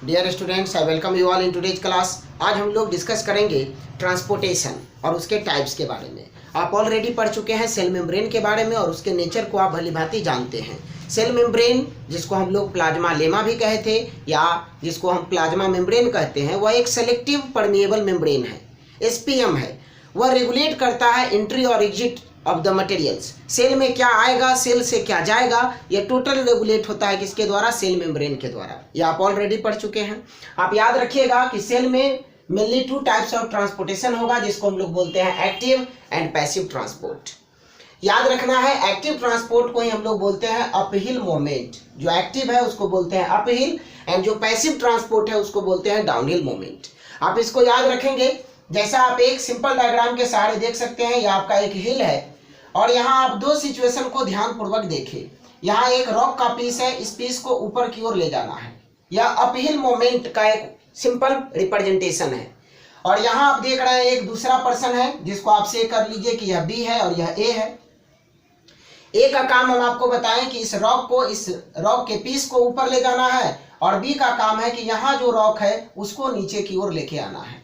Dear students, I welcome you all in today's class. आज हम लोग डिस्कस करेंगे ट्रांसपोर्टेशन और उसके टाइप्स के बारे में। आप ऑलरेडी पढ़ चुके हैं सेल मेम्ब्रेन के बारे में और उसके नेचर को आप भलीभांति जानते हैं। सेल मेम्ब्रेन, जिसको हम लोग प्लाज्मा लेमा भी कहे थे या जिसको हम प्लाज्मा मेम्ब्रेन कहते हैं, वह एक सेलेक्टिव परमिएबल मेम्ब्रेन है, एसपीएम है। वह रेगुलेट करता है एंट्री और exit of the materials. Cell में क्या आएगा, सेल से क्या जाएगा, यह टोटल रेगुलेट होता है किसके द्वारा? सेल मेम्ब्रेन के द्वारा। यह आप ऑलरेडी पढ़ चुके हैं। आप याद रखिएगा कि सेल में मेनली 2 टाइप्स ऑफ ट्रांसपोर्टेशन होगा, जिसको हम लोग बोलते हैं एक्टिव एंड पैसिव ट्रांसपोर्ट। याद रखना है, एक्टिव ट्रांसपोर्ट को ही हम लोग बोलते हैं अपहिल मूवमेंट। जो एक्टिव है उसको बोलते हैं अपहिल एंड जो पैसिव ट्रांसपोर्ट है उसको बोलते हैं डाउनहिल मूवमेंट। आप इसको याद रखेंगे। जैसा आप एक सिंपल डायग्राम के सहारे देख सकते हैं, यह आपका एक हिल है और यहाँ आप 2 सिचुएशन को ध्यान पूर्वक देखें। यहाँ एक रॉक का पीस है, इस पीस को ऊपर की ओर ले जाना है। यह अपहिल मोमेंट का एक सिंपल रिप्रेजेंटेशन है। और यहाँ आप देख रहे हैं एक दूसरा पर्सन है, जिसको आप से कर लीजिए कि यह बी है और यह ए है। ए का काम हम आपको बताएं कि इस रॉक के पीस को ऊपर ले जाना है और बी का काम है कि यहाँ जो रॉक है उसको नीचे की ओर लेके आना है।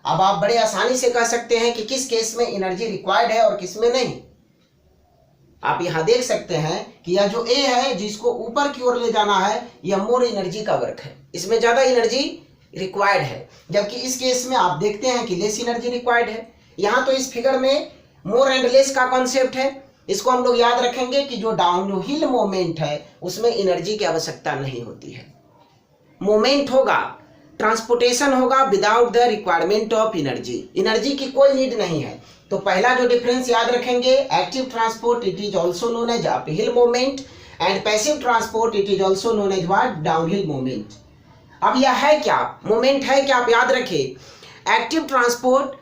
अब आप बड़े आसानी से कह सकते हैं कि किस केस में एनर्जी रिक्वायर्ड है और किस में नहीं। आप यहाँ देख सकते हैं कि यह जो ए है जिसको ऊपर की ओर ले जाना है, यह मोर एनर्जी का वर्क है, इसमें ज़्यादा एनर्जी रिक्वायर्ड है। जबकि इस केस में आप देखते हैं कि लेस एनर्जी रिक्वायर्ड है। यहाँ तो इस फिगर में मोर एंड लेस का कॉन्सेप्ट है। इसको हम लोग याद रखेंगे कि जो डाउनहिल मोमेंट है उसमें एनर्जी की आवश्यकता नहीं होती है। मोमेंट होगा, ट्रांसपोर्टेशन होगा without the requirement of energy. Energy की कोई नीड नहीं है। तो पहला जो डिफरेंस याद रखेंगे, active transport it is also known as uphill movement and passive transport it is also known as what? Downhill movement. अब यह है क्या? मूवमेंट है क्या? आप याद रखिए, एक्टिव ट्रांसपोर्ट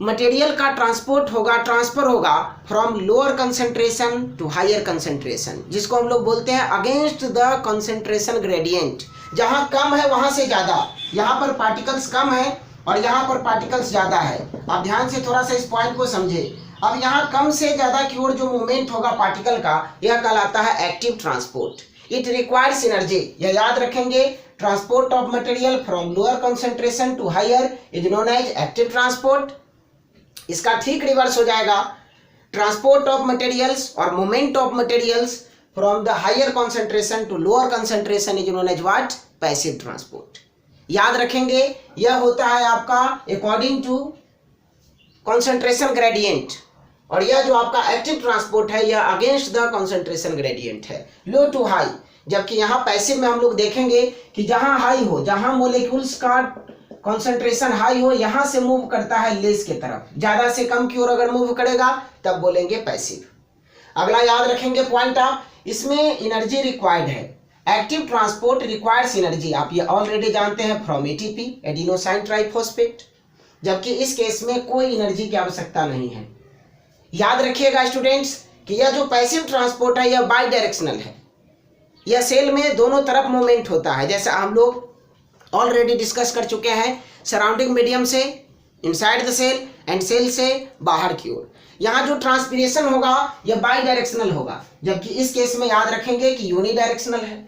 मटेरियल का ट्रांसपोर्ट होगा, ट्रांसफर होगा from lower concentration to higher concentration, जिसको हम लोग बोलते हैं अगेंस्ट द कंसेंट्रेशन ग्रेडियंट। जहां कम है वहां से ज्यादा, यहाँ पर पार्टिकल्स कम है और यहाँ पर पार्टिकल्स ज्यादा है। आप ध्यान से थोड़ा सा इस पॉइंट को समझे। अब यहाँ कम से ज्यादा की ओर जो मूवमेंट होगा पार्टिकल का, यह कहलाता है active transport. It requires energy. यह याद रखेंगे, transport of material from lower concentration to higher is known as active transport. इसका ठीक रिवर्स हो जाएगा, ट्रांसपोर्ट ऑफ मटेरियल्स और movement of materials from the higher concentration to lower concentration is known as what? Passive transport. याद रखेंगे, यह होता है आपका अकॉर्डिंग टू कंसेंट्रेशन ग्रेडियंट और यह जो आपका एक्टिव ट्रांसपोर्ट है यह अगेंस्ट द कंसेंट्रेशन ग्रेडियंट है, लो टू हाई। जबकि यहाँ पैसिव में हम लोग देखेंगे कि जहां हाई हो, जहां मोलिक्यूल्स का कंसंट्रेशन हाई हो, यहां से मूव करता है लेस की तरफ। ज्यादा से कम की ओर अगर मूव करेगा तब बोलेंगे पैसिव। अगला याद रखेंगे पॉइंट आप, इसमें एनर्जी रिक्वायर्ड है। एक्टिव ट्रांसपोर्ट रिक्वायर्स एनर्जी, आप ये ऑलरेडी जानते हैं, फ्रॉम एटीपी एडिनोसाइन ट्राइफॉस्फेट। जबकि इस केस में कोई एनर्जी की आवश्यकता नहीं है। याद रखिएगा स्टूडेंट्स कि यह जो पैसिव ट्रांसपोर्ट है यह बाई डायरेक्शनल है। यह सेल में दोनों तरफ मूवमेंट होता है, जैसा हम लोग ऑलरेडी डिस्कस कर चुके हैं, सराउंडिंग मीडियम से inside the cell and cell से बाहर की ओर। यहाँ जो ट्रांसपिरेशन होगा यह बाई डायरेक्शनल होगा, जबकि इस केस में याद रखेंगे कि यूनी डायरेक्शनल है।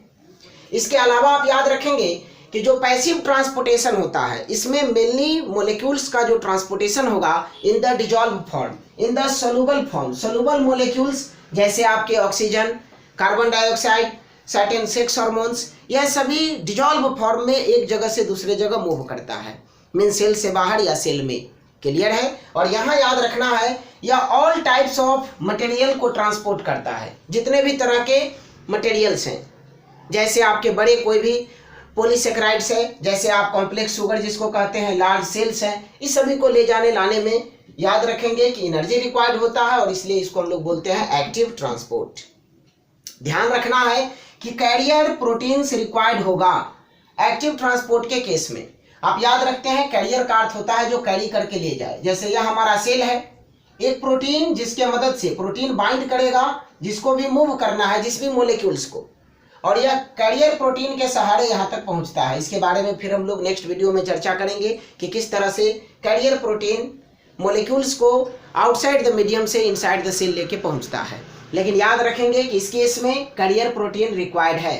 इसके अलावा आप याद रखेंगे कि जो पैसिव ट्रांसपोर्टेशन होता है इसमें मेनली मोलिक्यूल्स का जो ट्रांसपोर्टेशन होगा in the dissolve form, in the soluble form. Soluble molecules जैसे आपके oxygen, carbon dioxide, certain sex hormones, यह सभी डिजॉल्व फॉर्म में एक जगह से दूसरे जगह मूव करता है, मीन सेल से बाहर या सेल में। क्लियर है? और यहाँ याद रखना है, यह ऑल टाइप्स ऑफ मटेरियल को ट्रांसपोर्ट करता है। जितने भी तरह के मटेरियल्स हैं, जैसे आपके बड़े कोई भी पॉलीसेकेराइड्स है, जैसे आप कॉम्प्लेक्स शुगर जिसको कहते हैं, लार्ज सेल्स हैं, इस सभी को ले जाने लाने में याद रखेंगे कि एनर्जी रिक्वायर्ड होता है और इसलिए इसको हम लोग बोलते हैं एक्टिव ट्रांसपोर्ट। ध्यान रखना है कि कैरियर प्रोटीन्स रिक्वायर्ड होगा एक्टिव ट्रांसपोर्ट के केस में। आप याद रखते हैं कैरियर का अर्थ होता है जो कैरी करके ले जाए। जैसे यह हमारा सेल है, एक प्रोटीन जिसके मदद से प्रोटीन बाइंड करेगा जिसको भी मूव करना है, जिस भी मोलिक्यूल्स को, और यह कैरियर प्रोटीन के सहारे यहाँ तक पहुँचता है। इसके बारे में फिर हम लोग नेक्स्ट वीडियो में चर्चा करेंगे कि किस तरह से कैरियर प्रोटीन मोलिक्यूल्स को आउटसाइड द मीडियम से इनसाइड द सेल लेके पहुँचता है। लेकिन याद रखेंगे कि इस केस में कैरियर प्रोटीन रिक्वायर्ड है।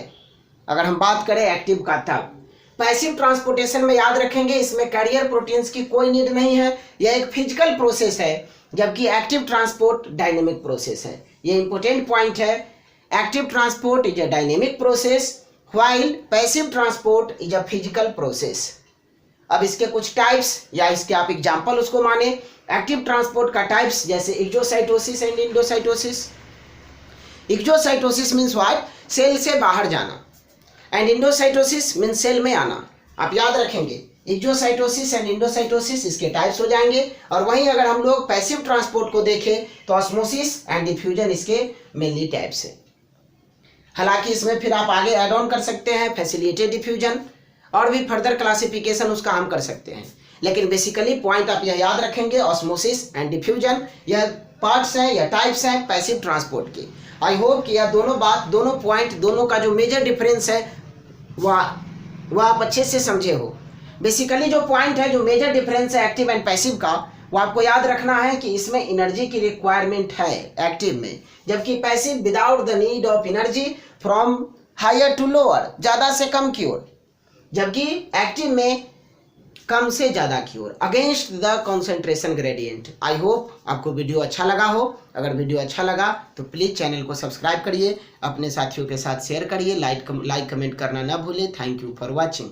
अगर हम बात करें एक्टिव का तब पैसिव ट्रांसपोर्टेशन में याद रखेंगे, इसमें कैरियर प्रोटीन्स की कोई नीड नहीं है, यह एक फिजिकल प्रोसेस है, जबकि एक्टिव ट्रांसपोर्ट डायनेमिक प्रोसेस है। ये इंपॉर्टेंट पॉइंट है। Active transport is a dynamic process while passive transport is a physical process. अब इसके कुछ टाइप्स या इसके आप एग्जांपल उसको माने। एक्टिव ट्रांसपोर्ट का टाइप्स जैसे exocytosis and endocytosis. Exocytosis means what, cell से बाहर जाना, एंड इंडोसाइटोसिस मीन्स सेल में आना। आप याद रखेंगे एक्सोसाइटोसिस एंड इंडोसाइटोसिस इसके टाइप्स हो जाएंगे। और वहीं अगर हम लोग पैसिव ट्रांसपोर्ट को देखें तो ऑस्मोसिस एंड डिफ्यूजन इसके मेनली टाइप्स है। हालांकि इसमें फिर आप आगे ऐड ऑन कर सकते हैं फैसिलिटेटेड डिफ्यूजन, और भी फर्दर क्लासिफिकेशन उसका हम कर सकते हैं, लेकिन बेसिकली पॉइंट आप यह याद रखेंगे ऑस्मोसिस एंड डिफ्यूजन यह पार्ट्स हैं या टाइप्स हैं पैसिव ट्रांसपोर्ट के। आई होप कि यह दोनों पॉइंट, दोनों का जो मेजर डिफरेंस है वह आप अच्छे से समझे हो। बेसिकली जो पॉइंट है, जो मेजर डिफरेंस है एक्टिव एंड पैसिव का, वो आपको याद रखना है कि इसमें एनर्जी की रिक्वायरमेंट है एक्टिव में, जबकि passive without the need of energy from higher to lower, ज़्यादा से कम की ओर, जबकि एक्टिव में कम से ज़्यादा की ओर, against the concentration gradient. I hope आपको वीडियो अच्छा लगा हो। अगर वीडियो अच्छा लगा तो प्लीज़ चैनल को सब्सक्राइब करिए, अपने साथियों के साथ शेयर करिए, लाइक कमेंट करना ना भूलें। Thank you for watching.